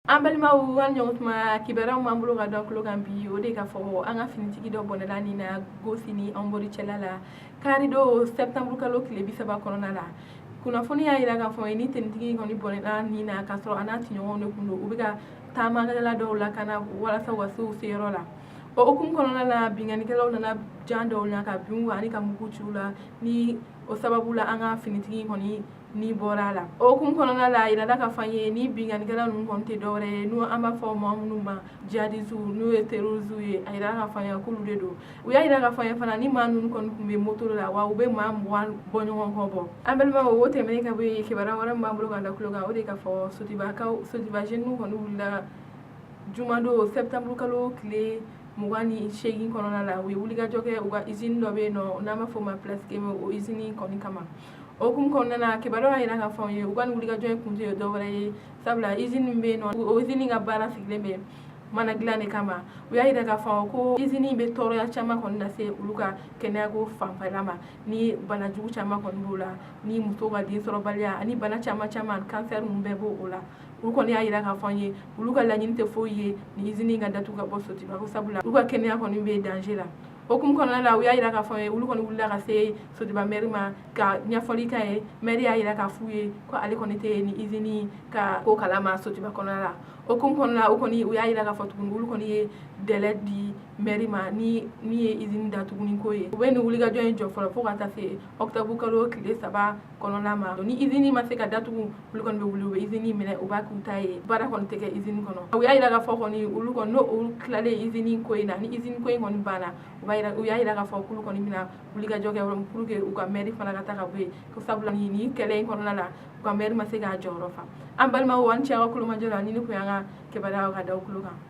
An balimaw an ɲɔgɔn tuma kibaruyaw m'an bolo ka da tulo kan bi o de ka fɔ an ka finitigi dɔ bɔnɛla nin na gosi ni an bɔri cɛla la kari do septembre kalo tile 30 kɔnɔna la kunnafoni y'a jira k'a fɔ ni tenitigi kɔni bɔnɛla nin na k'a sɔrɔ a n'a tiɲɔgɔnw de kun don u bɛ ka taamakɛla dɔw lakana walasa u ka se u seyɔrɔ la o hukumu kɔnɔna la bingannikɛlaw nana jan dɔw na ka bin ani ka mugu ci u la ni o sababu la an ka finitigi kɔni ni bɔra la o hukumu kɔnɔna la a yirala ka fɔ an ye ni bingannikɛla ninnu kɔni tɛ dɔwɛrɛ ye n'o an b'a fɔ maa minnu ma jihadistes n'o ye terroristes ye a yirala ka fɔ an ye k'olu de don u y'a yira ka fɔ an ye fana ni maa ninnu kɔni tun bɛ moto la wa u bɛ maa 20 bɔ ɲɔgɔn kɔ bɔ an balimaw o tɛmɛnen ka bɔ yen kibaruya wɛrɛ min b'an bolo ka da tulo kan o de ka fɔ sotiba jeunes kɔni wulila jumadon septembre kalo tile 28 kɔnɔna la u ye wulikajɔ kɛ u ka usine dɔ bɛ yen nɔ n'an b'a fɔ o ma place Keme o usine kɔni kama o hukumu kɔnɔna la kibaruya y'a jira k'a fɔ an ye u ka nin wulikajɔ in kun tɛ dɔwɛrɛ ye sabula usine min bɛ yen nɔ o usine ka baara sigilen bɛ mana dilan de kama u y'a jira k'a fɔ ko usine bɛ tɔɔrɔya caman kɔni lase olu ka kɛnɛyako fanfɛla ma ni banajugu caman kɔni b'o la ni muso ka densɔrɔbaliya ani bana caman cancer ninnu bɛɛ b'o la olu kɔni y'a jira k'a fɔ an ye olu ka laɲini tɛ foyi ye ni usine ka datugu ka bɔ Sotiba ko sabula olu ka kɛnɛya kɔni bɛ danger la o hukumu kɔnɔna la u y'a jira k'a fɔ an ye olu kɔni wulila ka se Sotiba maire ma ka ɲɛfɔli k'a ye maire y'a jira k'a f'u ye ko ale kɔni tɛ ni usine ka ko kalama Sotiba kɔnɔna la o hukumu kɔnɔna la u y'a jira k'a fɔ tuguni olu kɔni ye délai di maire ma ni ye usine datuguni ko ye u bɛ nin wulikajɔ in jɔ fɔlɔ fo ka taa se octobre kalo tile 3 kɔnɔna ma ni usine ma se ka datugu olu kɔni bɛ wuli u bɛ usine minɛ u b'a k'u ta ye baara kɔni tɛ kɛ usine kɔnɔ u y'a jira k'a fɔ kɔni olu kɔni n'o olu tilalen usine ko in na ni usine ko in kɔni banna u y'a jira k'a fɔ k'olu kɔni bɛna wulikajɔ kɛ pour que u ka maire fana ka taa ka bɔ yen ko sabula nin kɛlɛ in kɔnɔna la u ka maire ma se k'a jɔyɔrɔ fa an balimaw an cɛ ka kulomajɔ la ni kun y'an ka kibaruya ka da u tulo kan